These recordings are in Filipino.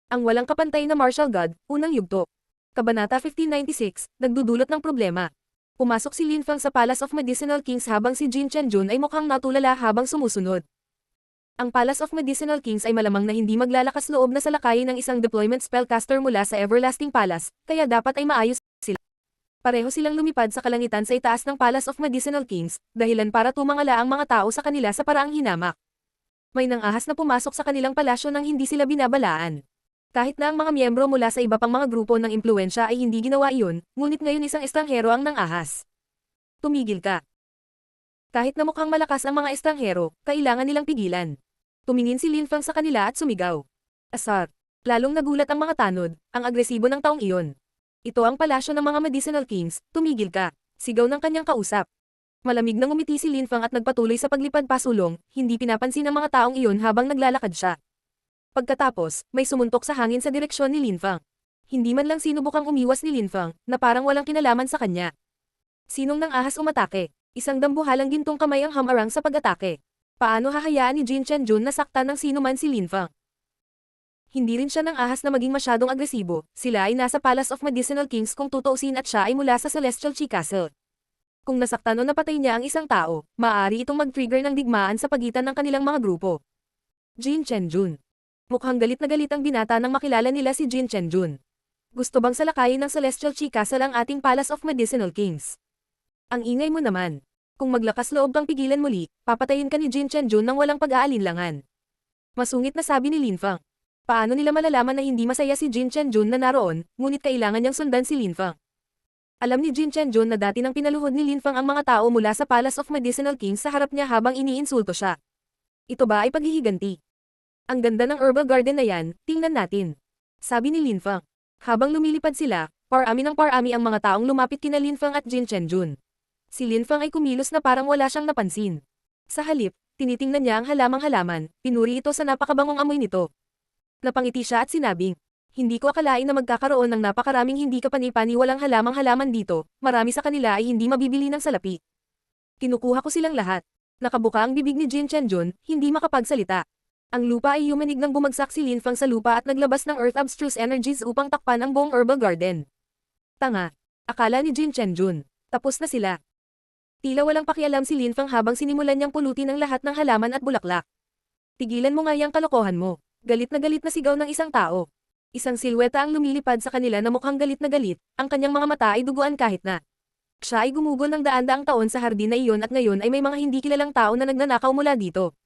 Ang walang kapantay na martial god, unang yugto. Kabanata 1596, nagdudulot ng problema. Pumasok si Lin Fang sa Palace of Medicinal Kings habang si Jin Chenjun ay mukhang natulala habang sumusunod. Ang Palace of Medicinal Kings ay malamang na hindi maglalakas loob na salakayin ng isang deployment spellcaster mula sa Everlasting Palace, kaya dapat ay maayos sila. Pareho silang lumipad sa kalangitan sa itaas ng Palace of Medicinal Kings, dahilan para tumangala ang mga tao sa kanila sa paraang hinamak. May nang-ahas na pumasok sa kanilang palasyo nang hindi sila binabalaan. Kahit na ang mga miyembro mula sa iba pang mga grupo ng impluensya ay hindi ginawa iyon, ngunit ngayon isang estranghero ang nang-ahas. Tumigil ka. Kahit na mukhang malakas ang mga estranghero, kailangan nilang pigilan. Tumingin si Lin Fang sa kanila at sumigaw. Asar. Lalong nagulat ang mga tanod, ang agresibo ng taong iyon. Ito ang palasyo ng mga Medicinal Kings, tumigil ka. Sigaw ng kanyang kausap. Malamig nang umiti si Lin Fang at nagpatuloy sa paglipad pasulong, hindi pinapansin ng mga taong iyon habang naglalakad siya. Pagkatapos, may sumuntok sa hangin sa direksyon ni Lin Fang. Hindi man lang sinubukang umiwas ni Lin Fang, na parang walang kinalaman sa kanya. Sinong nang ahas umatake? Isang dambuhalang gintong kamay ang hamarang sa pag-atake. Paano hahayaan ni Jin Chenjun na saktan ng sino man si Lin Fang? Hindi rin siya nang ahas na maging masyadong agresibo, sila ay nasa Palace of Medicinal Kings kung tutuusin at siya ay mula sa Celestial Chi Castle. Kung nasaktan o napatay niya ang isang tao, maaari itong mag-trigger ng digmaan sa pagitan ng kanilang mga grupo. Jin Chenjun. Mukhang galit na galit ang binata nang makilala nila si Jin Chenjun. Gusto bang salakayin ng Celestial Chi Castle ang ating Palace of Medicinal Kings? Ang ingay mo naman. Kung maglakas loob kang pigilan muli, papatayin ka ni Jin Chenjun nang walang pag-aalinlangan. Masungit na sabi ni Lin Fang. Paano nila malalaman na hindi masaya si Jin Chenjun na naroon, ngunit kailangan niyang sundan si Lin Fang? Alam ni Jin Chenjun na dati nang pinaluhod ni Lin Fang ang mga tao mula sa Palace of Medicinal Kings sa harap niya habang iniinsulto siya. Ito ba ay paghihiganti? Ang ganda ng herbal garden na yan, tingnan natin. Sabi ni Lin Fang. Habang lumilipad sila, parami ng parami ang mga taong lumapit kina Lin Fang at Jin Chenjun. Si Lin Fang ay kumilos na parang wala siyang napansin. Sa halip, tinitingnan niya ang halamang halaman, pinuri ito sa napakabangong amoy nito. Napangiti siya at sinabing, hindi ko akalain na magkakaroon ng napakaraming hindi kapani-paniwalang halamang halaman dito, marami sa kanila ay hindi mabibili ng salapi. Kinukuha ko silang lahat. Nakabuka ang bibig ni Jin Chenjun, hindi makapagsalita. Ang lupa ay yumanig nang bumagsak si Lin Fang sa lupa at naglabas ng Earth Abstruse Energies upang takpan ang buong herbal garden. Tanga. Akala ni Jin Chenjun. Tapos na sila. Tila walang pakialam si Lin Fang habang sinimulan niyang pulutin ang lahat ng halaman at bulaklak. Tigilan mo nga yang kalokohan mo. Galit na sigaw ng isang tao. Isang silweta ang lumilipad sa kanila na mukhang galit na galit, ang kanyang mga mata ay duguan kahit na. Siya ay gumugol ng daan-daang taon sa hardin na iyon at ngayon ay may mga hindi kilalang tao na nagnanakaw mula dito.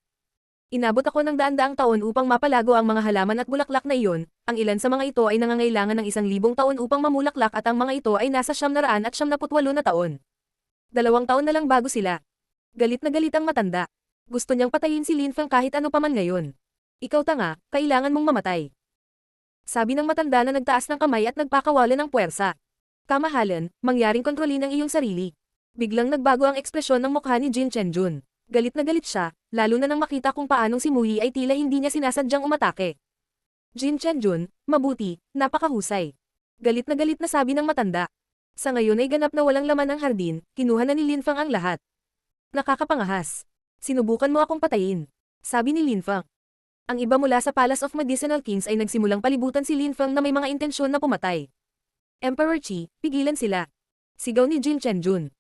Inabot ako ng daan-daang taon upang mapalago ang mga halaman at bulaklak na iyon, ang ilan sa mga ito ay nangangailangan ng 1,000 taon upang mamulaklak at ang mga ito ay nasa 978 na taon. 2 taon na lang bago sila. Galit na galit ang matanda. Gusto niyang patayin si Lin Fang kahit ano pa man ngayon. Ikaw tanga, kailangan mong mamatay. Sabi ng matanda na nagtaas ng kamay at nagpakawalan ng puwersa. Kamahalan, mangyaring kontrolin ang iyong sarili. Biglang nagbago ang ekspresyon ng mukha ni Jin Chenjun. Galit na galit siya, lalo na nang makita kung paanong si Muyi ay tila hindi niya sinasadyang umatake. Jin Chenjun, mabuti, napakahusay. Galit na sabi ng matanda. Sa ngayon ay ganap na walang laman ang hardin, kinuha na ni Lin Fang ang lahat. Nakakapangahas. Sinubukan mo akong patayin. Sabi ni Lin Fang. Ang iba mula sa Palace of Medicinal Kings ay nagsimulang palibutan si Lin Fang na may mga intensyon na pumatay. Emperor Qi, pigilan sila. Sigaw ni Jin Chenjun.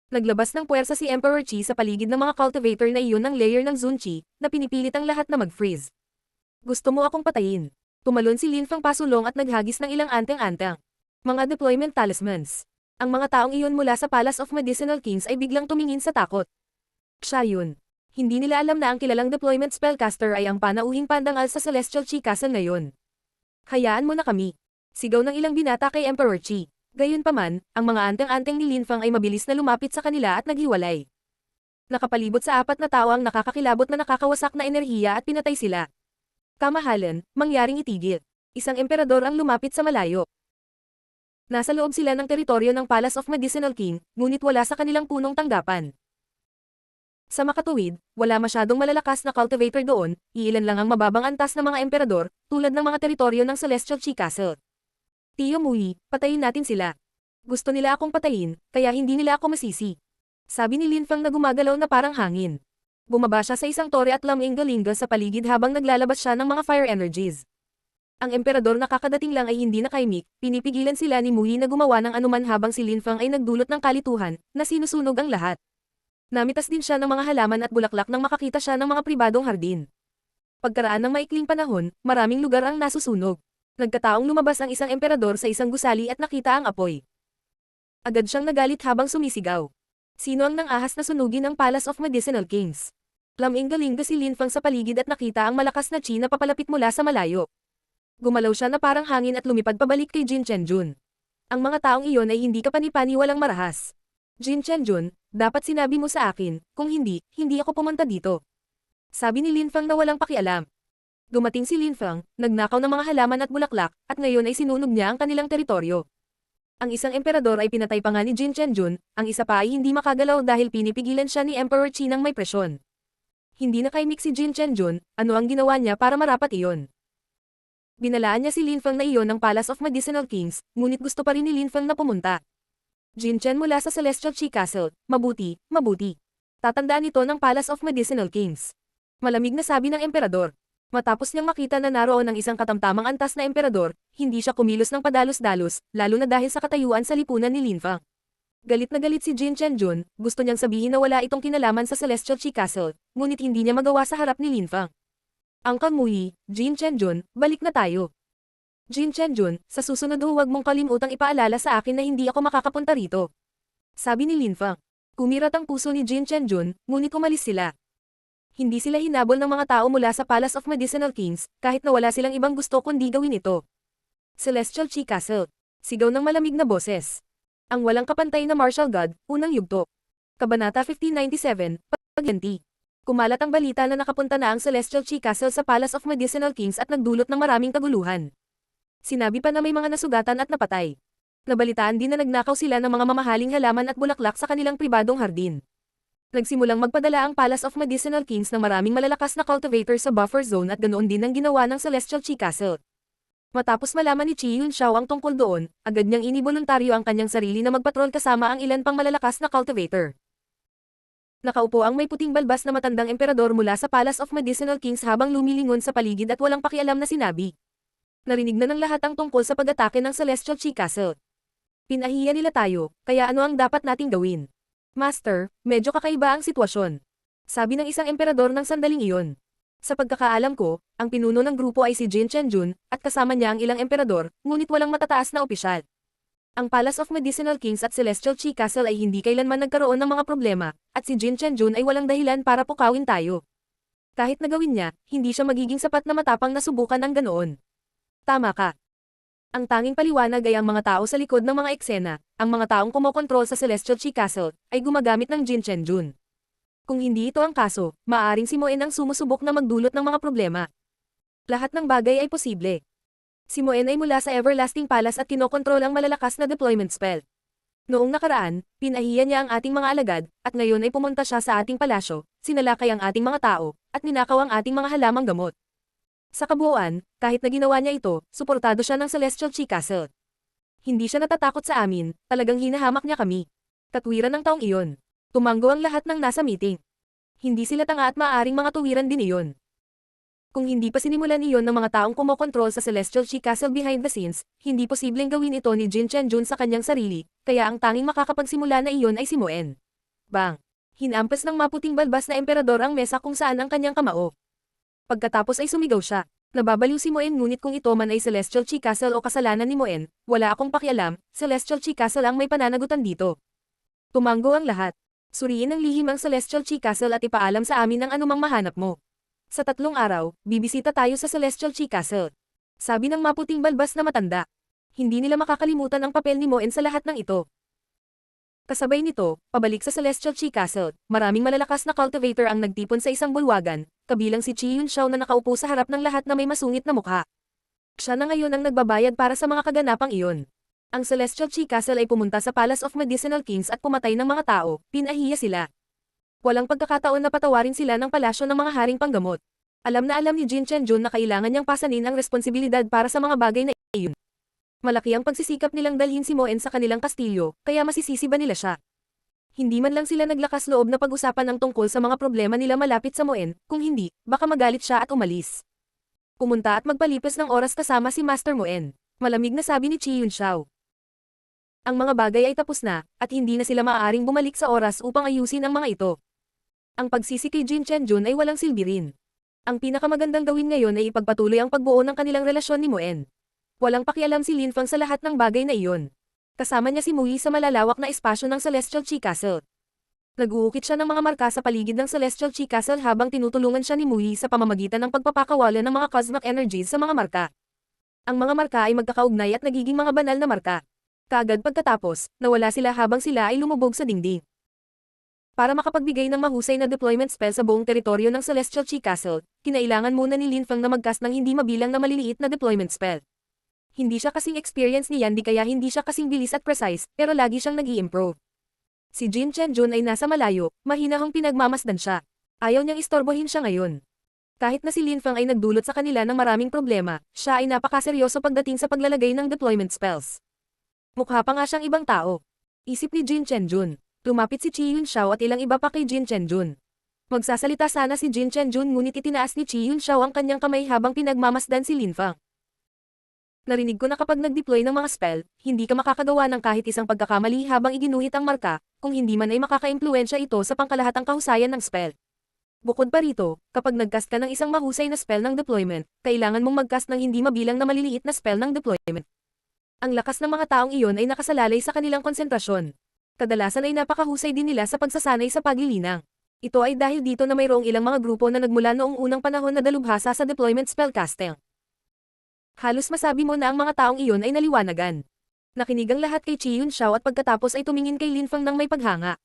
Naglabas ng puwersa si Emperor Qi sa paligid ng mga cultivator na iyon ng layer ng Zun Qi, na pinipilit ang lahat na mag-freeze. Gusto mo akong patayin. Tumalon si Lin Fang pasulong at naghagis ng ilang anteng-anteng. Mga deployment talismans. Ang mga taong iyon mula sa Palace of Medicinal Kings ay biglang tumingin sa takot. Siya yun. Hindi nila alam na ang kilalang deployment spellcaster ay ang panauhing pandangal sa Celestial Chi Castle ngayon. Hayaan mo na kami. Sigaw ng ilang binata kay Emperor Qi. Gayunpaman, ang mga anteng-anteng ni Lin Fang ay mabilis na lumapit sa kanila at naghiwalay. Nakapalibot sa 4 na tao ang nakakakilabot na nakakawasak na enerhiya at pinatay sila. Kamahalan, mangyaring itigil. Isang emperador ang lumapit sa malayo. Nasa loob sila ng teritoryo ng Palace of Medicinal King, ngunit wala sa kanilang punong tanggapan. Sa makatuwid, wala masyadong malalakas na cultivator doon, iilan lang ang mababang antas na mga emperador, tulad ng mga teritoryo ng Celestial Chi Castle. Tio Muyi, patayin natin sila. Gusto nila akong patayin, kaya hindi nila ako masisi. Sabi ni Lin Fang na gumagalaw na parang hangin. Bumaba siya sa isang tore at lamingga-lingga sa paligid habang naglalabas siya ng mga fire energies. Ang emperador na kakadating lang ay hindi nakaimik, pinipigilan sila ni Muyi na gumawa ng anuman habang si Lin Feng ay nagdulot ng kalituhan, na sinusunog ang lahat. Namitas din siya ng mga halaman at bulaklak nang makakita siya ng mga pribadong hardin. Pagkaraan ng maikling panahon, maraming lugar ang nasusunog. Nagkataong lumabas ang isang emperador sa isang gusali at nakita ang apoy. Agad siyang nagalit habang sumisigaw. Sino ang nang-ahas na sunugin ang Palace of Medicinal Kings? Laming-galing si Lin Feng sa paligid at nakita ang malakas na chi na papalapit mula sa malayo. Gumalaw siya na parang hangin at lumipad pabalik kay Jin Chenjun. Ang mga taong iyon ay hindi kapani-paniwalang marahas. Jin Chenjun, dapat sinabi mo sa akin, kung hindi, hindi ako pumunta dito. Sabi ni Lin Feng na walang pakialam. Dumating si Lin Feng, nagnakaw ng mga halaman at bulaklak, at ngayon ay sinunog niya ang kanilang teritoryo. Ang isang emperador ay pinatay pa nga ni Jin Chenjun, ang isa pa ay hindi makagalaw dahil pinipigilan siya ni Emperor Qi ng may presyon. Hindi nakaimik si Jin Chenjun, ano ang ginawa niya para marapat iyon? Binalaan niya si Lin Feng na iyon ng Palace of Medicinal Kings, ngunit gusto pa rin ni Lin Feng na pumunta. Jin Chen mula sa Celestial Qi Castle, mabuti, mabuti. Tatandaan ito ng Palace of Medicinal Kings. Malamig na sabi ng emperador. Matapos niyang makita na naroon ang isang katamtamang antas na emperador, hindi siya kumilos ng padalos-dalos, lalo na dahil sa katayuan sa lipunan ni Lin Feng. Galit na galit si Jin Chenjun, gusto niyang sabihin na wala itong kinalaman sa Celestial Qi Castle, ngunit hindi niya magawa sa harap ni Lin Feng. Uncle Muyi, Jin Chenjun, balik na tayo. Jin Chenjun, sa susunod huwag mong kalimutang ipaalala sa akin na hindi ako makakapunta rito. Sabi ni Lin Feng. Kumirat ang puso ni Jin Chenjun, ngunit umalis sila. Hindi sila hinabol ng mga tao mula sa Palace of Medicinal Kings, kahit na wala silang ibang gusto kundi gawin ito. Celestial Qi Castle. Sigaw ng malamig na boses. Ang walang kapantay na martial god, unang yugto. Kabanata 1597, Pagyanti. Kumalat ang balita na nakapunta na ang Celestial Qi Castle sa Palace of Medicinal Kings at nagdulot ng maraming kaguluhan. Sinabi pa na may mga nasugatan at napatay. Nabalitaan din na nagnakaw sila ng mga mamahaling halaman at bulaklak sa kanilang pribadong hardin. Nagsimulang magpadala ang Palace of Medicinal Kings ng maraming malalakas na cultivator sa buffer zone at ganoon din ang ginawa ng Celestial Qi Castle. Matapos malaman ni Qi Yunxiao ang tungkol doon, agad niyang iniboluntaryo ang kanyang sarili na magpatrol kasama ang ilan pang malalakas na cultivator. Nakaupo ang may puting balbas na matandang emperador mula sa Palace of Medicinal Kings habang lumilingon sa paligid at walang pakialam na sinabi. Narinig na ng lahat ang tungkol sa pag-atake ng Celestial Qi Castle. Pinahiya nila tayo, kaya ano ang dapat nating gawin? Master, medyo kakaiba ang sitwasyon. Sabi ng isang emperador ng sandaling iyon. Sa pagkakaalam ko, ang pinuno ng grupo ay si Jin Chenjun, at kasama niya ang ilang emperador, ngunit walang matataas na opisyal. Ang Palace of Medicinal Kings at Celestial Qi Castle ay hindi kailanman nagkaroon ng mga problema, at si Jin Chenjun ay walang dahilan para pukawin tayo. Kahit nagawin niya, hindi siya magiging sapat na matapang na subukan ang ganoon. Tama ka. Ang tanging paliwanag ay ang mga tao sa likod ng mga eksena, ang mga taong kumokontrol sa Celestial Qi Castle, ay gumagamit ng Jin Chenjun. Kung hindi ito ang kaso, maaaring si Moen ang sumusubok na magdulot ng mga problema. Lahat ng bagay ay posible. Si Moen ay mula sa Everlasting Palace at kinokontrol ang malalakas na deployment spell. Noong nakaraan, pinahiya niya ang ating mga alagad, at ngayon ay pumunta siya sa ating palasyo, sinalakay ang ating mga tao, at ninakaw ang ating mga halamang gamot. Sa kabuuan, kahit na ginawa niya ito, suportado siya ng Celestial Qi Castle. Hindi siya natatakot sa amin, talagang hinahamak niya kami. Katwiran ng taong iyon. Tumanggo ang lahat ng nasa meeting. Hindi sila tanga at maaaring mga tuwiran din iyon. Kung hindi pa sinimulan iyon ng mga taong kumokontrol sa Celestial Qi Castle behind the scenes, hindi posibleng gawin ito ni Jin Chenjun sa kanyang sarili, kaya ang tanging makakapagsimula na iyon ay si Moen. Bang! Hinampas ng maputing balbas na emperador ang mesa kung saan ang kanyang kamao. Pagkatapos ay sumigaw siya. Nababaliw si Moen ngunit kung ito man ay Celestial Qi Castle o kasalanan ni Moen, wala akong pakialam, Celestial Qi Castle ang may pananagutan dito. Tumanggo ang lahat. Suriin ng lihim ang Celestial Qi Castle at ipaalam sa amin ang anumang mahanap mo. Sa 3 araw, bibisita tayo sa Celestial Qi Castle. Sabi ng maputing balbas na matanda. Hindi nila makakalimutan ang papel ni Moen sa lahat ng ito. Kasabay nito, pabalik sa Celestial Qi Castle, maraming malalakas na cultivator ang nagtipon sa isang bulwagan, kabilang si Qi Yunxiao na nakaupo sa harap ng lahat na may masungit na mukha. Siya na ngayon ang nagbabayad para sa mga kaganapang iyon. Ang Celestial Qi Castle ay pumunta sa Palace of Medicinal Kings at pumatay ng mga tao, pinahiya sila. Walang pagkakataon na patawarin sila ng palasyo ng mga haring panggamot. Alam na alam ni Jin Chenjun na kailangan niyang pasanin ang responsibilidad para sa mga bagay na iyon. Malaki ang pagsisikap nilang dalhin si Moen sa kanilang kastilyo, kaya masisisi ba nila siya? Hindi man lang sila naglakas loob na pag-usapan ang tungkol sa mga problema nila malapit sa Moen, kung hindi, baka magalit siya at umalis. Pumunta at magpalipas ng oras kasama si Master Moen. Malamig na sabi ni Chi Yunxiao. Ang mga bagay ay tapos na, at hindi na sila maaaring bumalik sa oras upang ayusin ang mga ito. Ang pagsisi kay Jin Chenjun ay walang silbi rin. Ang pinakamagandang gawin ngayon ay ipagpatuloy ang pagbuo ng kanilang relasyon ni Moen. Walang pakialam si Lin Fang sa lahat ng bagay na iyon. Kasama niya si Mui sa malalawak na espasyo ng Celestial Chi Castle. Nag-uukit siya ng mga marka sa paligid ng Celestial Chi Castle habang tinutulungan siya ni Mui sa pamamagitan ng pagpapakawala ng mga cosmic energies sa mga marka. Ang mga marka ay magkakaugnay at nagiging mga banal na marka. Kaagad pagkatapos, nawala sila habang sila ay lumubog sa dingding. Para makapagbigay ng mahusay na deployment spell sa buong teritoryo ng Celestial Chi Castle, kinailangan muna ni Lin Fang na mag-cast ng hindi mabilang na maliliit na deployment spell. Hindi siya kasing experience ni Yandy kaya hindi siya kasing bilis at precise, pero lagi siyang nag-i-improve. Si Jin Chenjun ay nasa malayo, mahinahong pinagmamasdan siya. Ayaw niyang istorbohin siya ngayon. Kahit na si Lin Fang ay nagdulot sa kanila ng maraming problema, siya ay napakaseryoso pagdating sa paglalagay ng deployment spells. Mukha pa nga siyang ibang tao. Isip ni Jin Chenjun. Lumapit si Chi Yunxiao at ilang iba pa kay Jin Chenjun. Magsasalita sana si Jin Chenjun ngunit itinaas ni Chi Yunxiao ang kanyang kamay habang pinagmamasdan si Lin Fang. Narinig ko na kapag nag-deploy ng mga spell, hindi ka makakagawa ng kahit isang pagkakamali habang iginuhit ang marka, kung hindi man ay makaka-impluwensya ito sa pangkalahatang kahusayan ng spell. Bukod pa rito, kapag nag-cast ka ng isang mahusay na spell ng deployment, kailangan mong mag-cast ng hindi mabilang na maliliit na spell ng deployment. Ang lakas ng mga taong iyon ay nakasalalay sa kanilang konsentrasyon. Kadalasan ay napakahusay din nila sa pagsasanay sa paglilinang. Ito ay dahil dito na mayroong ilang mga grupo na nagmula noong unang panahon na dalubhasa sa deployment spellcasting. Halos masabi mo na ang mga taong iyon ay naliwanagan. Nakinig ang lahat kay Chi Yunxiao at pagkatapos ay tumingin kay Lin Fang ng may paghanga.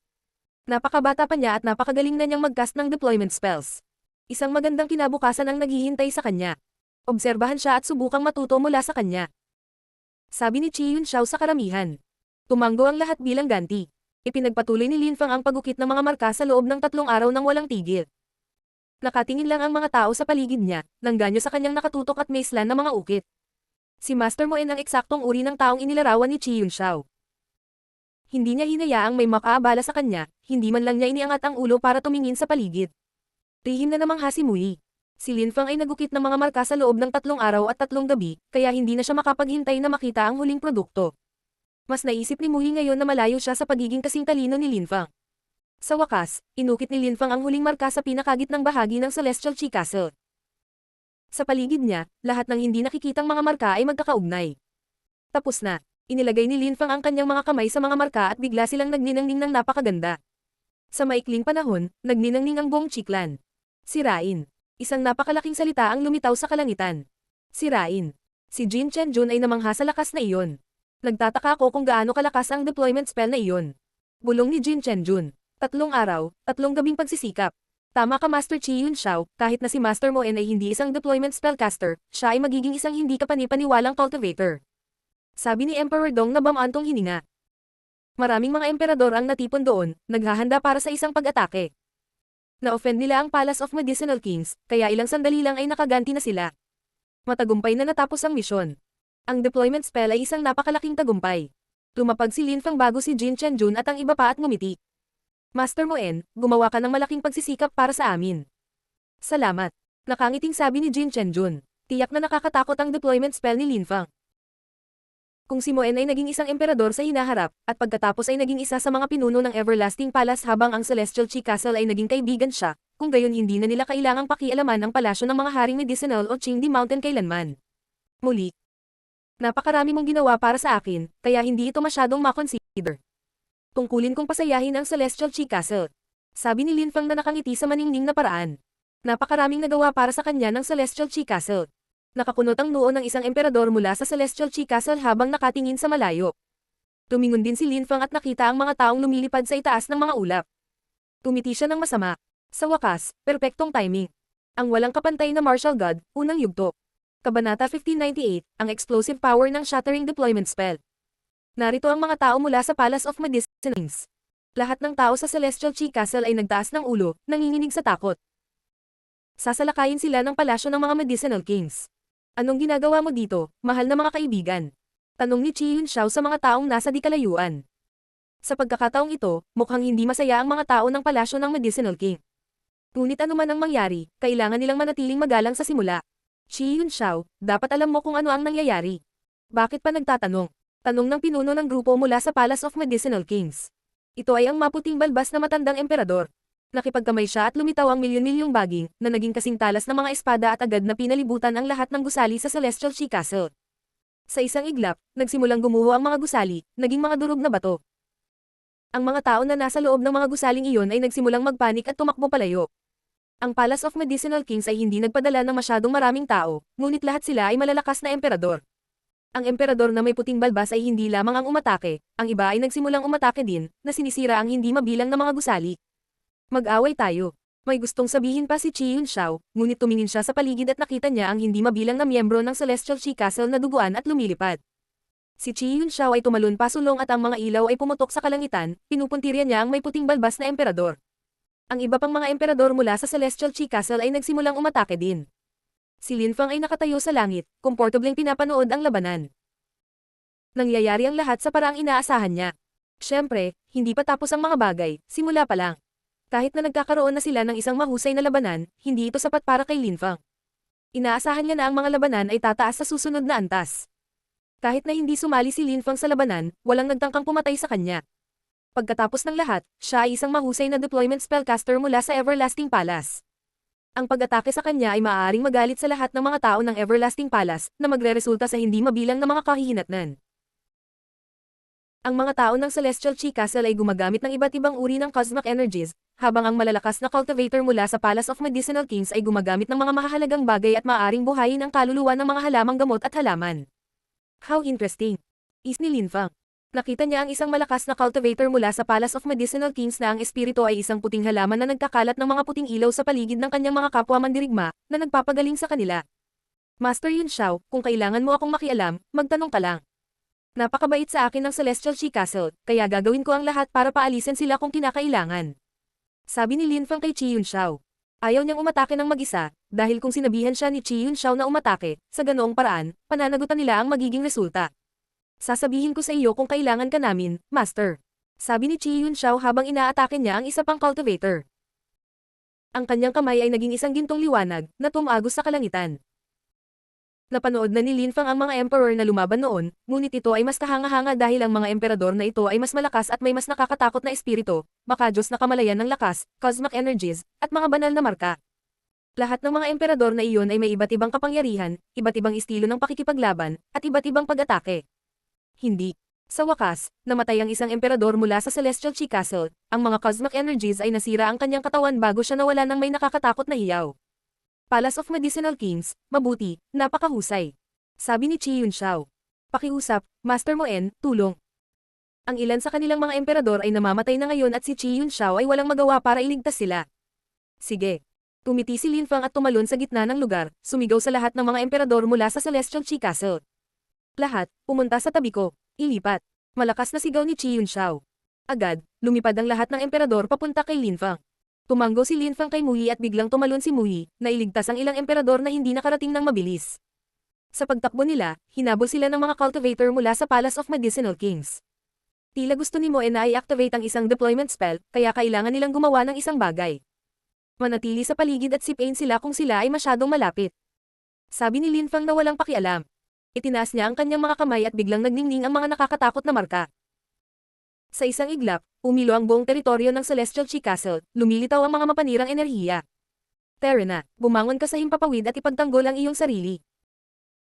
Napakabata pa niya at napakagaling na niyang mag-cast ng deployment spells. Isang magandang kinabukasan ang naghihintay sa kanya. Obserbahan siya at subukang matuto mula sa kanya. Sabi ni Chi Yunxiao sa karamihan. Tumanggo ang lahat bilang ganti. Ipinagpatuloy ni Lin Fang ang pagukit ng mga marka sa loob ng 3 araw nang walang tigil. Nakatingin lang ang mga tao sa paligid niya, nang ganyo sa kanyang nakatutok at maislan na mga ukit. Si Master Moen ang eksaktong uri ng taong inilarawan ni Chi Yunxiao. Hindi niya hinayaang may makaabala sa kanya, hindi man lang niya iniangat ang ulo para tumingin sa paligid. Lihim na namang si Mui. Si Lin Fang ay nagukit ng mga marka sa loob ng 3 araw at 3 gabi, kaya hindi na siya makapaghintay na makita ang huling produkto. Mas naisip ni Mui ngayon na malayo siya sa pagiging kasing talino ni Lin Fang. Sa wakas, inukit ni Lin Fang ang huling marka sa pinakagitnang bahagi ng Celestial Chi Castle. Sa paligid niya, lahat ng hindi nakikitang mga marka ay magkakaugnay. Tapos na, inilagay ni Lin Fang ang kanyang mga kamay sa mga marka at bigla silang nagninangning ng napakaganda. Sa maikling panahon, nagninangning ang buong Chiklan. Sirain. Isang napakalaking salita ang lumitaw sa kalangitan. Sirain. Si Jin Chenjun ay namangha sa lakas na iyon. Nagtataka ako kung gaano kalakas ang deployment spell na iyon. Bulong ni Jin Chenjun. 3 araw, 3 gabing pagsisikap. Tama ka Master Chi Yunxiao, kahit na si Master Moen ay hindi isang deployment spellcaster, siya ay magiging isang hindi kapani-paniwalang cultivator. Sabi ni Emperor Dong na bamantong hininga. Maraming mga emperador ang natipon doon, naghahanda para sa isang pag-atake. Na-offend nila ang Palace of Medicinal Kings, kaya ilang sandali lang ay nakaganti na sila. Matagumpay na natapos ang misyon. Ang deployment spell ay isang napakalaking tagumpay. Lumapag si Lin Fang bago si Jin Chenjun at ang iba pa at ngumiti. Master Moen, gumawa ka ng malaking pagsisikap para sa amin. Salamat. Nakangiting sabi ni Jin Chenjun. Tiyak na nakakatakot ang deployment spell ni Lin Fang. Kung si Moen ay naging isang emperador sa hinaharap, at pagkatapos ay naging isa sa mga pinuno ng Everlasting Palace habang ang Celestial Chi Castle ay naging kaibigan siya, kung gayon hindi na nila kailangang pakialaman ang palasyo ng mga haring medicinal o Qingdi Mountain kailanman. Muli. Napakarami mong ginawa para sa akin, kaya hindi ito masyadong makonsider. Tungkulin kong pasayahin ang Celestial Chi Castle. Sabi ni Lin Fang na nakangiti sa maningning na paraan. Napakaraming nagawa para sa kanya ng Celestial Chi Castle. Nakakunot ang noo ng isang emperador mula sa Celestial Chi Castle habang nakatingin sa malayo. Tumingon din si Lin Fang at nakita ang mga taong lumilipad sa itaas ng mga ulap. Tumiti siya ng masama. Sa wakas, perpektong timing. Ang walang kapantay na martial god, unang yugto. Kabanata 1598, ang explosive power ng Shattering Deployment Spell. Narito ang mga tao mula sa Palace of Medicinings. Lahat ng tao sa Celestial Chi Castle ay nagtaas ng ulo, nanginginig sa takot. Sasalakayin sila ng palasyo ng mga Medicinal Kings. Anong ginagawa mo dito, mahal na mga kaibigan? Tanong ni Chi Yunxiao sa mga taong nasa di kalayuan. Sa pagkakataong ito, mukhang hindi masaya ang mga tao ng palasyo ng Medicinal King. Ngunit anuman ang mangyari, kailangan nilang manatiling magalang sa simula. Chi Yun Xiao, dapat alam mo kung ano ang nangyayari. Bakit pa nagtatanong? Tanong ng pinuno ng grupo mula sa Palace of Medicinal Kings. Ito ay ang maputing balbas na matandang emperador. Nakipagkamay siya at lumitaw ang milyon-milyong baging, na naging kasing talas ng mga espada at agad na pinalibutan ang lahat ng gusali sa Celestial Chi Castle. Sa isang iglap, nagsimulang gumuho ang mga gusali, naging mga durog na bato. Ang mga tao na nasa loob ng mga gusaling iyon ay nagsimulang magpanik at tumakbo palayo. Ang Palace of Medicinal Kings ay hindi nagpadala ng masyadong maraming tao, ngunit lahat sila ay malalakas na emperador. Ang emperador na may puting balbas ay hindi lamang ang umatake, ang iba ay nagsimulang umatake din, na sinisira ang hindi mabilang na mga gusali. Mag-away tayo. May gustong sabihin pa si Chi Yun Xiao, ngunit tumingin siya sa paligid at nakita niya ang hindi mabilang na miyembro ng Celestial Chi Castle na duguan at lumilipad. Si Chi Yun Xiao ay tumalon pasulong at ang mga ilaw ay pumutok sa kalangitan, pinupuntirya niya ang may puting balbas na emperador. Ang iba pang mga emperador mula sa Celestial Chi Castle ay nagsimulang umatake din. Si Lin Fang ay nakatayo sa langit, komportableng pinapanood ang labanan. Nangyayari ang lahat sa paraang inaasahan niya. Siyempre, hindi pa tapos ang mga bagay, simula pa lang. Kahit na nagkakaroon na sila ng isang mahusay na labanan, hindi ito sapat para kay Lin Fang. Inaasahan niya na ang mga labanan ay tataas sa susunod na antas. Kahit na hindi sumali si Lin Fang sa labanan, walang nagtangkang pumatay sa kanya. Pagkatapos ng lahat, siya ay isang mahusay na deployment spellcaster mula sa Everlasting Palace. Ang pag-atake sa kanya ay maaaring magalit sa lahat ng mga tao ng Everlasting Palace, na magreresulta sa hindi mabilang na mga kahihinatnan. Ang mga tao ng Celestial Chi Castle ay gumagamit ng iba't ibang uri ng cosmic energies, habang ang malalakas na cultivator mula sa Palace of Medicinal Kings ay gumagamit ng mga mahahalagang bagay at maaaring buhayin ang kaluluwa ng mga halamang gamot at halaman. How interesting! Is ni Lin Fang. Nakita niya ang isang malakas na cultivator mula sa Palace of Medicinal Kings na ang espiritu ay isang puting halaman na nagkakalat ng mga puting ilaw sa paligid ng kanyang mga kapwa mandirigma, na nagpapagaling sa kanila. Master Yun Xiao, kung kailangan mo akong makialam, magtanong ka lang. Napakabait sa akin ng Celestial Chi Castle, kaya gagawin ko ang lahat para paalisin sila kung kinakailangan. Sabi ni Lin Fang kay Chi Yun Xiao. Ayaw niyang umatake ng mag-isa, dahil kung sinabihan siya ni Chi Yun Xiao na umatake, sa ganoong paraan, pananagutan nila ang magiging resulta. Sasabihin ko sa iyo kung kailangan ka namin, Master. Sabi ni Chi Yun Xiao habang inaatake niya ang isa pang cultivator. Ang kanyang kamay ay naging isang gintong liwanag, na tumagos sa kalangitan. Napanood na ni Lin Fang ang mga emperor na lumaban noon, ngunit ito ay mas kahanga-hanga dahil ang mga emperador na ito ay mas malakas at may mas nakakatakot na espiritu, makajos na kamalayan ng lakas, cosmic energies, at mga banal na marka. Lahat ng mga emperador na iyon ay may iba't ibang kapangyarihan, iba't ibang estilo ng pakikipaglaban, at iba't ibang pag-atake. Hindi. Sa wakas, namatay ang isang emperador mula sa Celestial Chi Castle, ang mga cosmic energies ay nasira ang kanyang katawan bago siya nawala ng may nakakatakot na hiyaw. Palace of Medicinal Kings, mabuti, napakahusay. Sabi ni Chi Yun Xiao. Pakiusap, Master Moen, tulong. Ang ilan sa kanilang mga emperador ay namamatay na ngayon at si Chi Yun Xiao ay walang magawa para iligtas sila. Sige. Tumiti si Lin Fang at tumalon sa gitna ng lugar, sumigaw sa lahat ng mga emperador mula sa Celestial Chi Castle. Lahat, pumunta sa tabi ko. Ilipat. Malakas na sigaw ni Chi Yun Xiao. Agad, lumipad ang lahat ng emperador papunta kay Lin Fang. Tumanggo si Lin Fang kay Mu Yi at biglang tumalon si Mu Yi, na iligtas ang ilang emperador na hindi nakarating ng mabilis. Sa pagtakbo nila, hinabol sila ng mga cultivator mula sa Palace of Medicinal Kings. Tila gusto ni Moen na i-activate ang isang deployment spell, kaya kailangan nilang gumawa ng isang bagay. Manatili sa paligid at sipain sila kung sila ay masyadong malapit. Sabi ni Lin Fang na walang pakialam. Itinaas niya ang kanyang mga kamay at biglang nagningning ang mga nakakatakot na marka. Sa isang iglap, umilo ang buong teritoryo ng Celestial Chi Castle, lumilitaw ang mga mapanirang enerhiya. Terena, bumangon ka sa himpapawid at ipagtanggol ang iyong sarili.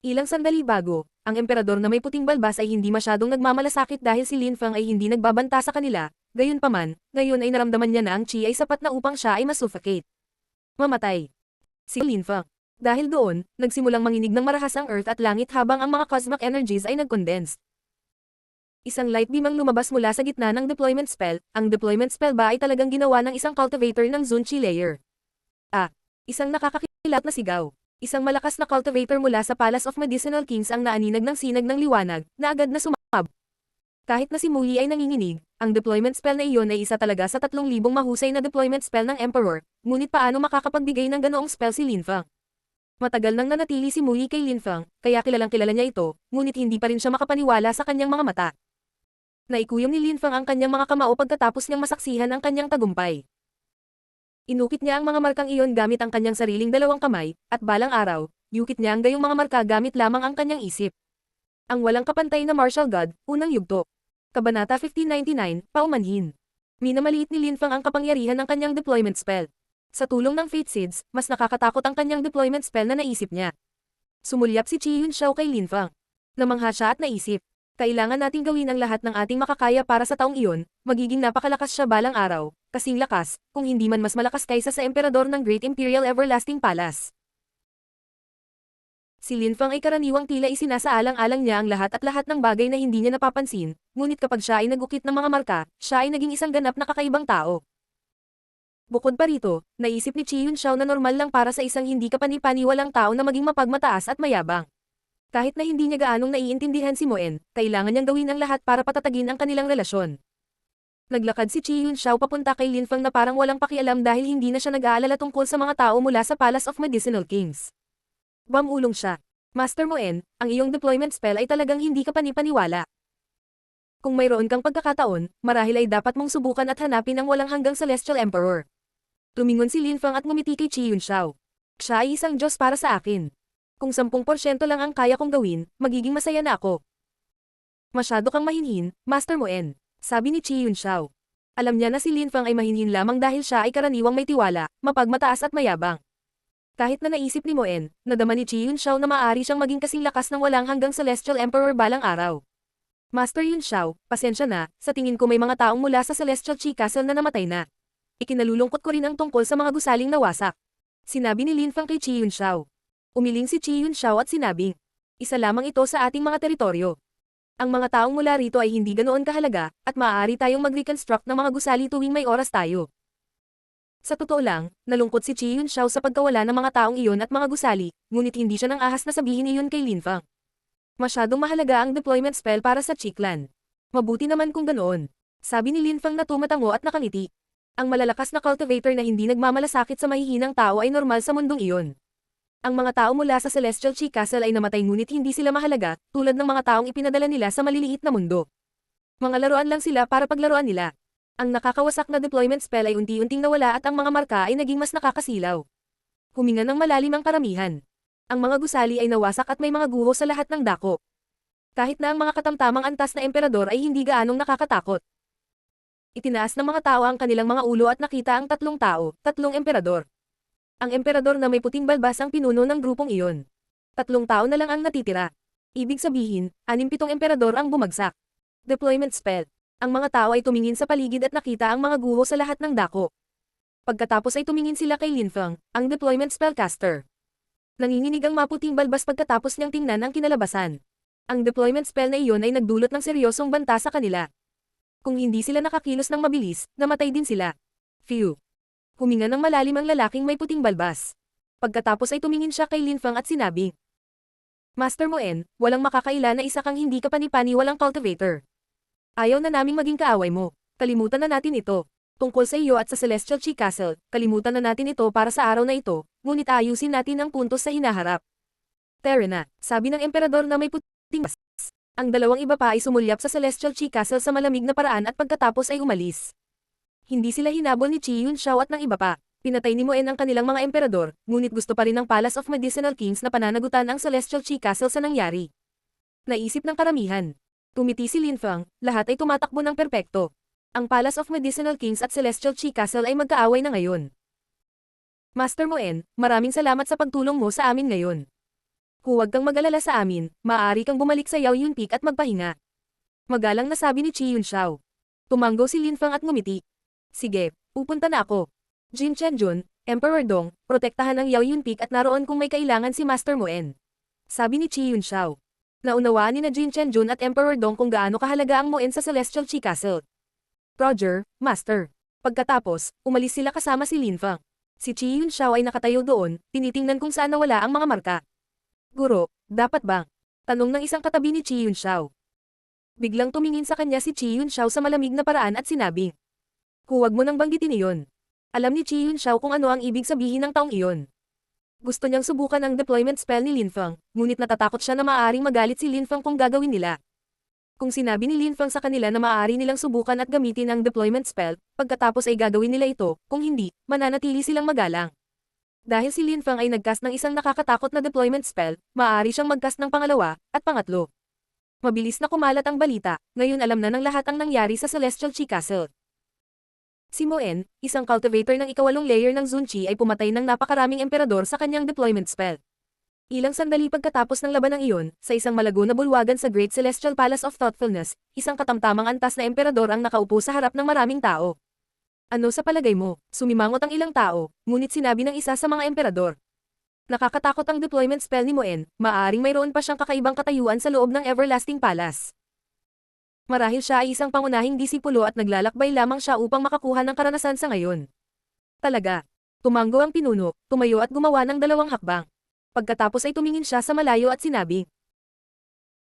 Ilang sandali bago, ang emperador na may puting balbas ay hindi masyadong nagmamalasakit dahil si Lin Fang ay hindi nagbabanta sa kanila, gayunpaman, ngayon ay naramdaman niya na ang chi ay sapat na upang siya ay masuffocate. Mamatay. Si Lin Fang. Dahil doon, nagsimulang manginig ng marahas ang earth at langit habang ang mga cosmic energies ay nag-condense. Isang light beam ang lumabas mula sa gitna ng deployment spell, ang deployment spell ba ay talagang ginawa ng isang cultivator ng Zun Chi layer. Isang nakakakilat na sigaw. Isang malakas na cultivator mula sa Palace of Medicinal Kings ang naaninag ng sinag ng liwanag, na agad na sumab. Kahit na si Mu Yi ay nanginginig, ang deployment spell na iyon ay isa talaga sa 3,000 mahusay na deployment spell ng Emperor, ngunit paano makakapagbigay ng ganoong spell si Lin Fang? Matagal nang nanatili si Mu Yi kay Lin Fang, kaya kilalang kilala niya ito, ngunit hindi pa rin siya makapaniwala sa kanyang mga mata. Naikuyom ni Lin Fang ang kanyang mga kamao pagkatapos niyang masaksihan ang kanyang tagumpay. Inukit niya ang mga markang iyon gamit ang kanyang sariling dalawang kamay, at balang araw, yukit niya ang gayong mga marka gamit lamang ang kanyang isip. Ang walang kapantay na martial god, unang yugto. Kabanata 1599, paumanhin. Minamaliit ni Linfang ang kapangyarihan ng kanyang deployment spell. Sa tulong ng Fate Seeds, mas nakakatakot ang kanyang deployment spell na naisip niya. Sumulyap si Chi Yunxiao kay Linfang. Namangha siya at naisip, kailangan nating gawin ang lahat ng ating makakaya para sa taong iyon, magiging napakalakas siya balang araw, kasing lakas, kung hindi man mas malakas kaysa sa emperador ng Great Imperial Everlasting Palace. Si Linfang ay karaniwang tila isinasaalang-alang niya ang lahat ng bagay na hindi niya napapansin, ngunit kapag siya ay nagukit ng mga marka, siya ay naging isang ganap na kakaibang tao. Bukod pa rito, naisip ni Chi Yunxiao na normal lang para sa isang hindi kapani-paniwalang tao na maging mapagmataas at mayabang. Kahit na hindi niya gaanong naiintindihan si Moen, kailangan niyang gawin ang lahat para patatagin ang kanilang relasyon. Naglakad si Chi Yunxiao papunta kay Linfang na parang walang pakialam dahil hindi na siya nag-aalala tungkol sa mga tao mula sa Palace of Medicinal Kings. Bumulong siya. Master Moen, ang iyong deployment spell ay talagang hindi ka panipaniwala. Kung mayroon kang pagkakataon, marahil ay dapat mong subukan at hanapin ang walang hanggang Celestial Emperor. Tumingon si Linfang at ngumiti kay Chi Yunxiao. Siya ay isang Diyos para sa akin. Kung 10% lang ang kaya kong gawin, magiging masaya na ako. Masyado kang mahinhin, Master Moen, sabi ni Chi Yunxiao. Alam niya na si Linfang ay mahinhin lamang dahil siya ay karaniwang may tiwala, mapagmataas at mayabang. Kahit na naisip ni Moen, nadama ni Chi Yunxiao na maaari siyang maging kasing lakas ng walang hanggang Celestial Emperor balang araw. Master Yunxiao, pasensya na, sa tingin ko may mga taong mula sa Celestial Chi Castle na namatay na. Ikinalulungkot ko rin ang tungkol sa mga gusaling nawasak. Sinabi ni Linfang kay Chi Yunxiao. Umiling si Chi Yunxiao at sinabing, isa lamang ito sa ating mga teritoryo. Ang mga taong mula rito ay hindi ganoon kahalaga, at maaari tayong mag-reconstruct ng mga gusali tuwing may oras tayo. Sa totoo lang, nalungkot si Chi Yunxiao sa pagkawala ng mga taong iyon at mga gusali, ngunit hindi siya nang ahas na sabihin iyon kay Linfang. Masyadong mahalaga ang deployment spell para sa Chi Clan. Mabuti naman kung ganoon. Sabi ni Linfang na tumatango at nakangiti. Ang malalakas na cultivator na hindi nagmamalasakit sa mahihinang tao ay normal sa mundong iyon. Ang mga tao mula sa Celestial Chi Castle ay namatay ngunit hindi sila mahalaga, tulad ng mga taong ipinadala nila sa maliliit na mundo. Mga laruan lang sila para paglaruan nila. Ang nakakawasak na deployment spell ay unti-unting nawala at ang mga marka ay naging mas nakakasilaw. Huminga ng malalim ang karamihan. Ang mga gusali ay nawasak at may mga guho sa lahat ng dako. Kahit na ang mga katamtamang antas na emperador ay hindi gaanong nakakatakot. Itinaas ng mga tao ang kanilang mga ulo at nakita ang tatlong tao, tatlong emperador. Ang emperador na may puting balbas ang pinuno ng grupong iyon. 3 tao na lang ang natitira. Ibig sabihin, 6-7 emperador ang bumagsak. Deployment spell. Ang mga tao ay tumingin sa paligid at nakita ang mga guho sa lahat ng dako. Pagkatapos ay tumingin sila kay Linfang, ang deployment spellcaster. Nanginginig ang maputing balbas pagkatapos niyang tingnan ang kinalabasan. Ang deployment spell na iyon ay nagdulot ng seryosong banta sa kanila. Kung hindi sila nakakilos ng mabilis, namatay din sila. Phew. Huminga ng malalim ang lalaking may puting balbas. Pagkatapos ay tumingin siya kay Linfang at sinabi, Master Moen, walang makakaila na isa kang hindi kapani-paniwalang cultivator. Ayaw na naming maging kaaway mo. Kalimutan na natin ito. Tungkol sa iyo at sa Celestial Chi Castle, kalimutan na natin ito para sa araw na ito, ngunit ayusin natin ang puntos sa hinaharap. Terena, sabi ng emperador na may puting balbas. Ang dalawang iba pa ay sumulyap sa Celestial Chi Castle sa malamig na paraan at pagkatapos ay umalis. Hindi sila hinabol ni Chi Yunxiao at ng iba pa. Pinatay ni Moen ang kanilang mga emperador, ngunit gusto pa rin ng Palace of Medicinal Kings na pananagutan ang Celestial Chi Castle sa nangyari. Naisip ng karamihan. Tumiti si Linfang, lahat ay tumatakbo ng perpekto. Ang Palace of Medicinal Kings at Celestial Chi Castle ay magkaaway na ngayon. Master Moen, maraming salamat sa pagtulong mo sa amin ngayon. Huwag kang mag-alala sa amin, maaari kang bumalik sa Yaoyun Peak at magpahinga. Magalang na sabi ni Chi Yunxiao. Tumango si Linfang at ngumiti. Sige, pupunta na ako. Jin Chenjun, Emperor Dong, protektahan ang Yaoyun Peak at naroon kung may kailangan si Master Moen. Sabi ni Chi Yunxiao. Naunawaan ni na Jin Chenjun at Emperor Dong kung gaano kahalaga ang Moen sa Celestial Chi Castle. Roger, Master. Pagkatapos, umalis sila kasama si Linfang. Si Chi Yunxiao ay nakatayo doon, tinitingnan kung saan nawala ang mga marka. Guro, dapat bang? Tanong ng isang katabi ni Chi Yunxiao. Biglang tumingin sa kanya si Chi Yunxiao sa malamig na paraan at sinabi, huwag mo nang banggitin iyon. Alam ni Chi Yunxiao kung ano ang ibig sabihin ng taong iyon. Gusto niyang subukan ang deployment spell ni Linfang, ngunit natatakot siya na maaaring magalit si Linfang kung gagawin nila. Kung sinabi ni Linfang sa kanila na maaari nilang subukan at gamitin ang deployment spell, pagkatapos ay gagawin nila ito, kung hindi, mananatili silang magalang. Dahil si Lin Feng ay nagcast ng isang nakakatakot na deployment spell, maaari siyang magcast ng pangalawa at pangatlo. Mabilis na kumalat ang balita, ngayon alam na ng lahat ang nangyari sa Celestial Chi Castle. Si Moen, isang cultivator ng ikawalong layer ng Zunchi ay pumatay ng napakaraming emperador sa kanyang deployment spell. Ilang sandali pagkatapos ng labanang iyon, sa isang malago na bulwagan sa Great Celestial Palace of Thoughtfulness, isang katamtamang antas na emperador ang nakaupo sa harap ng maraming tao. Ano sa palagay mo? Sumimangot ang ilang tao, ngunit sinabi ng isa sa mga emperador. Nakakatakot ang deployment spell ni Moen, maaaring mayroon pa siyang kakaibang katayuan sa loob ng Everlasting Palace. Marahil siya ay isang pangunahing disipulo at naglalakbay lamang siya upang makakuha ng karanasan sa ngayon. Talaga. Tumanggo ang pinuno, tumayo at gumawa ng 2 hakbang. Pagkatapos ay tumingin siya sa malayo at sinabi.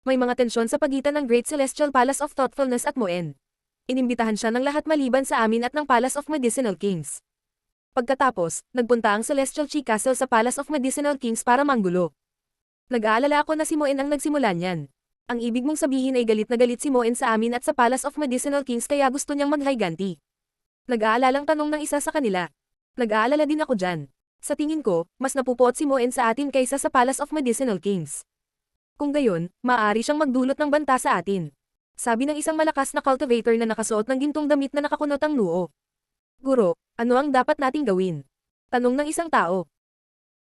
May mga tensyon sa pagitan ng Great Celestial Palace of Thoughtfulness at Moen. Inimbitahan siya ng lahat maliban sa amin at ng Palace of Medicinal Kings. Pagkatapos, nagpunta ang Celestial Chi Castle sa Palace of Medicinal Kings para manggulo. Nag-aalala ako na si Moen ang nagsimula niyan. Ang ibig mong sabihin ay galit na galit si Moen sa amin at sa Palace of Medicinal Kings kaya gusto niyang maghiganti. Nag-aalalang tanong ng isa sa kanila. Nag-aalala din ako dyan. Sa tingin ko, mas napupuot si Moen sa atin kaysa sa Palace of Medicinal Kings. Kung gayon, maaari siyang magdulot ng banta sa atin. Sabi ng isang malakas na cultivator na nakasuot ng gintong damit na nakakunot ang noo. Guro, ano ang dapat nating gawin? Tanong ng isang tao.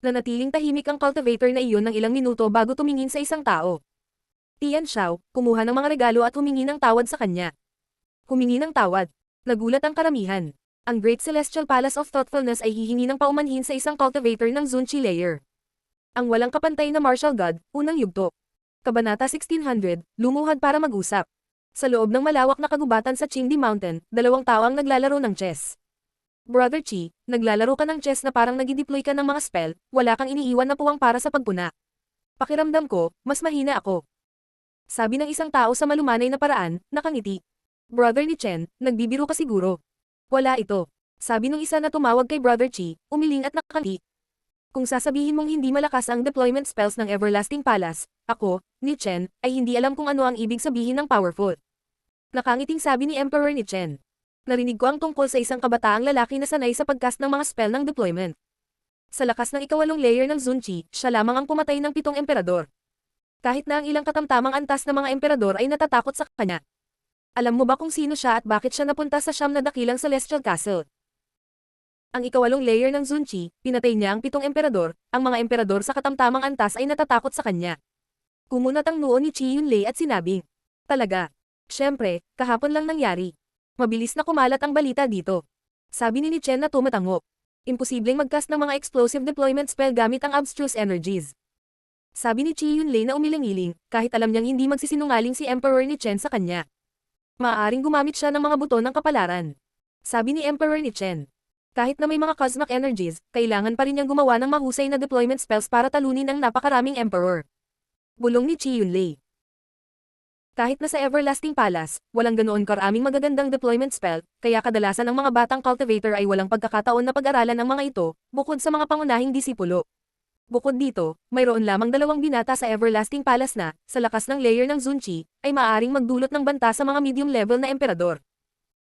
Nanatiling tahimik ang cultivator na iyon ng ilang minuto bago tumingin sa isang tao. Tian Xiao, kumuha ng mga regalo at humingi ng tawad sa kanya. Humingi ng tawad. Nagulat ang karamihan. Ang Great Celestial Palace of Thoughtfulness ay hihingi ng paumanhin sa isang cultivator ng Zunchi layer. Ang walang kapantay na martial god, unang yugto. Kabanata 1600, lumuhad para mag-usap. Sa loob ng malawak na kagubatan sa Qingdi Mountain, 2 tao ang naglalaro ng chess. Brother Chi, naglalaro ka ng chess na parang nagideploy ka ng mga spell, wala kang iniiwan na puwang para sa pagpuna. Pakiramdam ko, mas mahina ako. Sabi ng isang tao sa malumanay na paraan, nakangiti. Brother ni Chen, nagbibiro ka siguro. Wala ito. Sabi ng isa na tumawag kay Brother Chi, umiling at nakangiti. Kung sasabihin mong hindi malakas ang deployment spells ng Everlasting Palace, ako, ni Chen, ay hindi alam kung ano ang ibig sabihin ng powerful. Nakangiting sabi ni Emperor ni Chen. Narinig ko ang tungkol sa isang kabataang lalaki na sanay sa pagcast ng mga spell ng deployment. Sa lakas ng ikawalong layer ng Zunchi, siya lamang ang pumatay ng 7 emperador. Kahit na ang ilang katamtamang antas na mga emperador ay natatakot sa kanya. Alam mo ba kung sino siya at bakit siya napunta sa siyam na dakilang Celestial Castle? Ang ikawalong layer ng Zunchi, pinatay niya ang 7 emperador, ang mga emperador sa katamtamang antas ay natatakot sa kanya. Kumunat ang noo ni Chi Yunlei at sinabi. Talaga. Siyempre, kahapon lang nangyari. Mabilis na kumalat ang balita dito. Sabi ni Chen na tumatango. Imposibleng magcast ng mga explosive deployment spell gamit ang abstruse energies. Sabi ni Chi Yunlei na umiling-iling, kahit alam niyang hindi magsisinungaling si Emperor ni Chen sa kanya. Maaaring gumamit siya ng mga buto ng kapalaran. Sabi ni Emperor ni Chen. Kahit na may mga cosmic energies, kailangan pa rin niyang gumawa ng mahusay na deployment spells para talunin ang napakaraming Emperor. Bulong ni Chi Yunlei. Kahit na sa Everlasting Palace, walang ganoon karaming magagandang deployment spell, kaya kadalasan ang mga batang cultivator ay walang pagkakataon na pag-aralan ang mga ito, bukod sa mga pangunahing disipulo. Bukod dito, mayroon lamang 2 binata sa Everlasting Palace na, sa lakas ng layer ng Zunchi, ay maaaring magdulot ng banta sa mga medium level na emperador.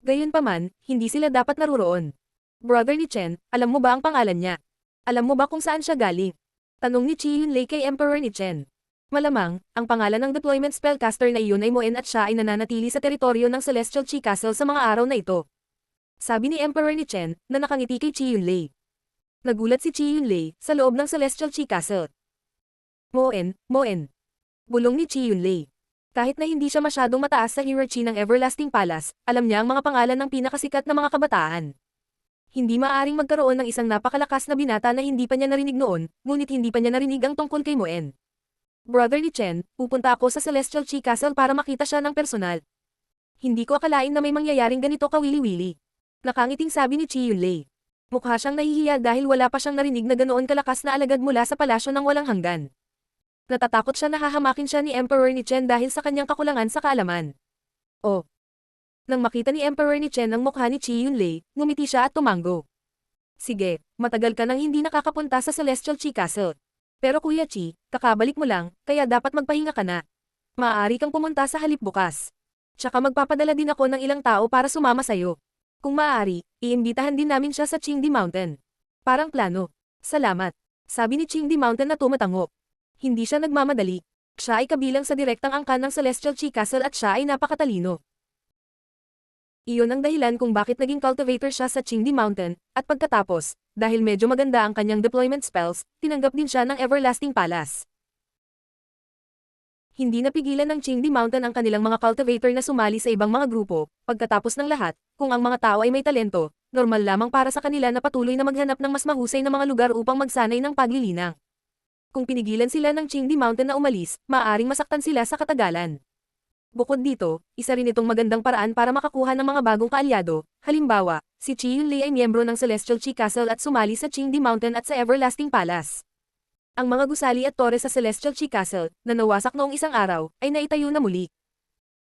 Gayunpaman, hindi sila dapat naruroon. Brother ni Chen, alam mo ba ang pangalan niya? Alam mo ba kung saan siya galing? Tanong ni Chi Yunlei kay Emperor ni Chen. Malamang, ang pangalan ng deployment spellcaster na iyon ay Moen at siya ay nananatili sa teritoryo ng Celestial Chi Castle sa mga araw na ito. Sabi ni Emperor ni Chen, na nakangiti kay Chi Yunlei. Nagulat si Chi Yunlei, sa loob ng Celestial Chi Castle. Moen, Moen. Bulong ni Chi Yunlei. Kahit na hindi siya masyadong mataas sa hierarchy ng Everlasting Palace, alam niya ang mga pangalan ng pinakasikat na mga kabataan. Hindi maaaring magkaroon ng isang napakalakas na binata na hindi pa niya narinig noon, ngunit hindi pa niya narinig ang tungkol kay Moen. Brother ni Chen, pupunta ako sa Celestial Chi Castle para makita siya ng personal. Hindi ko akalain na may mangyayaring ganito kawili-wili. Nakangiting sabi ni Chi Yunlei. Mukha siyang nahihiya dahil wala pa siyang narinig na ganoon kalakas na alagad mula sa palasyo ng walang hanggan. Natatakot siya na hahamakin siya ni Emperor ni Chen dahil sa kanyang kakulangan sa kaalaman. Oh. Nang makita ni Emperor ni Chen ang mukha ni Chi Yunlei, ngumiti siya at tumango. Sige, matagal ka nang hindi nakakapunta sa Celestial Chi Castle. Pero Kuya Chi, kakabalik mo lang, kaya dapat magpahinga ka na. Maaari kang pumunta sa halip bukas. Tsaka magpapadala din ako ng ilang tao para sumama sa'yo. Kung maaari, iimbitahan din namin siya sa Qingdi Mountain. Parang plano. Salamat. Sabi ni Qingdi Mountain na tumatango. Hindi siya nagmamadali. Siya ay kabilang sa direktang angkan ng Celestial Chi Castle at siya ay napakatalino. Iyon ang dahilan kung bakit naging cultivator siya sa Qingdi Mountain, at pagkatapos, dahil medyo maganda ang kanyang deployment spells, tinanggap din siya ng Everlasting Palace. Hindi napigilan ng Qingdi Mountain ang kanilang mga cultivator na sumali sa ibang mga grupo. Pagkatapos ng lahat, kung ang mga tao ay may talento, normal lamang para sa kanila na patuloy na maghanap ng mas mahusay na mga lugar upang magsanay ng paglilinang. Kung pinigilan sila ng Qingdi Mountain na umalis, maaaring masaktan sila sa katagalan. Bukod dito, isa rin itong magandang paraan para makakuha ng mga bagong kaalyado. Halimbawa, si Qi Yunlei ay miyembro ng Celestial Chi Castle at sumali sa Qingdi Mountain at sa Everlasting Palace. Ang mga gusali at tore sa Celestial Chi Castle, na nawasak noong isang araw, ay naitayo na muli.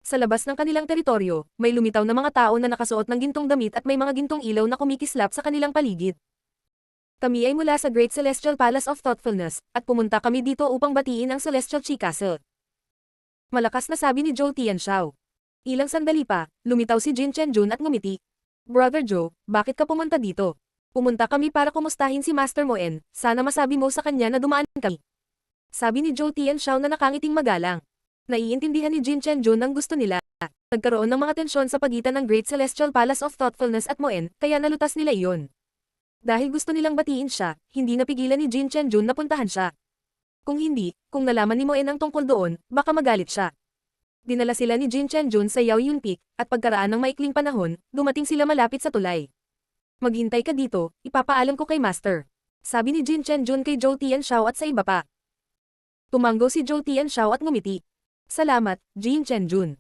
Sa labas ng kanilang teritoryo, may lumitaw na mga tao na nakasuot ng gintong damit at may mga gintong ilaw na kumikislap sa kanilang paligid. Kami ay mula sa Great Celestial Palace of Thoughtfulness, at pumunta kami dito upang batiin ang Celestial Chi Castle. Malakas na sabi ni Zhou Tianxiao. Ilang sandali pa, lumitaw si Jin Chenjun at ngumiti. Brother Zhou, bakit ka pumunta dito? Pumunta kami para kumustahin si Master Moen, sana masabi mo sa kanya na dumaan kami. Sabi ni Zhou Tianxiao na nakangiting magalang. Naiintindihan ni Jin Chenjun ang gusto nila. Nagkaroon ng mga tensyon sa pagitan ng Great Celestial Palace of Thoughtfulness at Moen, kaya nalutas nila iyon. Dahil gusto nilang batiin siya, hindi napigilan ni Jin Chenjun na puntahan siya. Kung hindi, kung nalaman ni Moen ang tungkol doon, baka magalit siya. Dinala sila ni Jin Chenjun sa Yaoyun Peak, at pagkaraan ng maikling panahon, dumating sila malapit sa tulay. Maghintay ka dito, ipapaalam ko kay Master. Sabi ni Jin Chenjun kay Zhou Tianxiao at sa iba pa. Tumanggo si Zhou Tianxiao at ngumiti. Salamat, Jin Chenjun.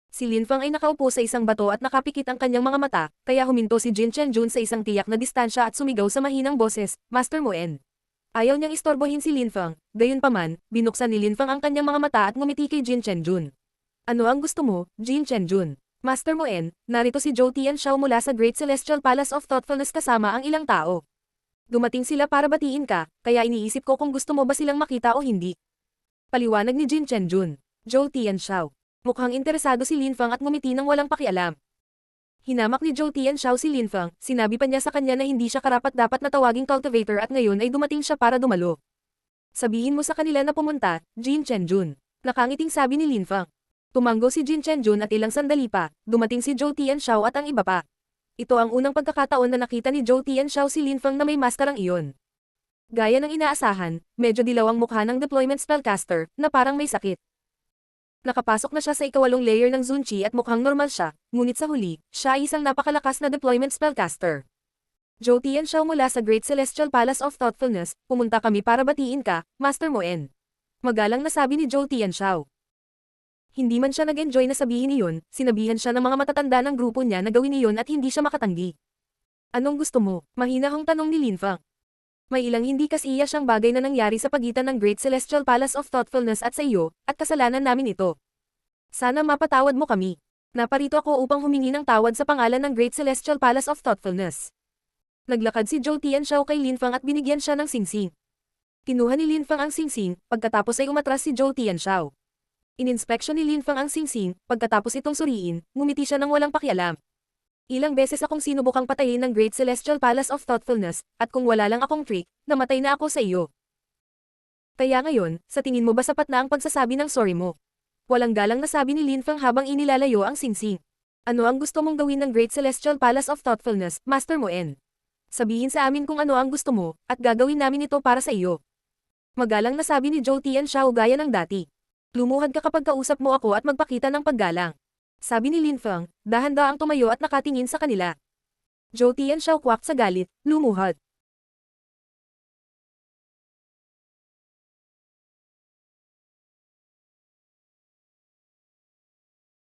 Si Lin Fang ay nakaupo sa isang bato at nakapikit ang kanyang mga mata, kaya huminto si Jin Chenjun sa isang tiyak na distansya at sumigaw sa mahinang boses, Master Moen. Ayaw niyang istorbohin si Lin Fang, gayunpaman, binuksan ni Lin Fang ang kanyang mga mata at ngumiti kay Jin Chenjun. Ano ang gusto mo, Jin Chenjun? Master Moen, narito si Zhou Tianxiao mula sa Great Celestial Palace of Thoughtfulness kasama ang ilang tao. Dumating sila para batiin ka, kaya iniisip ko kung gusto mo ba silang makita o hindi. Paliwanag ni Jin Chenjun. Zhou Tianxiao. Mukhang interesado si Lin Fang at ngumiti ng walang pakialam. Hinamak ni Zhou Tianxiao si Lin Fang, sinabi pa niya sa kanya na hindi siya karapat-dapat na tawaging cultivator at ngayon ay dumating siya para dumalo. Sabihin mo sa kanila na pumunta, Jin Chenjun. Nakangiting sabi ni Lin Fang. Tumanggo si Jin Chenjun at ilang sandali pa, dumating si Zhou Tianxiao at ang iba pa. Ito ang unang pagkakataon na nakita ni Zhou Tianxiao si Lin Fang na may maskarang iyon. Gaya ng inaasahan, medyo dilaw ang mukha ng deployment spellcaster, na parang may sakit. Nakapasok na siya sa ikawalong layer ng Zunchi at mukhang normal siya, ngunit sa huli, siya ay isang napakalakas na deployment spellcaster. Zhou Tianxiao mula sa Great Celestial Palace of Thoughtfulness, pumunta kami para batiin ka, Master Moen. Magalang na sabi ni Zhou Tianxiao. Hindi man siya nag-enjoy na sabihin iyon, sinabihan siya ng mga matatanda ng grupo niya na gawin iyon at hindi siya makatanggi. Anong gusto mo? Mahinahong tanong ni Lin Fang. May ilang hindi kasiya siyang bagay na nangyari sa pagitan ng Great Celestial Palace of Thoughtfulness at sa iyo, at kasalanan namin ito. Sana mapatawad mo kami. Naparito ako upang humingi ng tawad sa pangalan ng Great Celestial Palace of Thoughtfulness. Naglakad si Zhou Tianxiao kay Lin Fang at binigyan siya ng singsing. Kinuha ni Lin Fang ang singsing, pagkatapos ay umatras si Zhou Tianxiao. Ininspeksyon ni Lin Fang ang singsing, pagkatapos itong suriin, ngumiti siya ng walang pakialam. Ilang beses akong sinubukang patayin ng Great Celestial Palace of Thoughtfulness, at kung wala lang akong trick, namatay na ako sa iyo. Kaya ngayon, sa tingin mo ba sapat na ang pagsasabi ng sorry mo? Walang galang na sabi ni Lin Fang habang inilalayo ang singsing. Ano ang gusto mong gawin ng Great Celestial Palace of Thoughtfulness, Master Moen? Sabihin sa amin kung ano ang gusto mo, at gagawin namin ito para sa iyo. Magalang na sabi ni Zhou Tianxiao gaya ng dati. Lumuhad ka kapag kausap mo ako at magpakita ng paggalang. Sabi ni Lin Fang, dahan-daang tumayo at nakatingin sa kanila. Zhou Tianxiao kwak sa galit, lumuhad.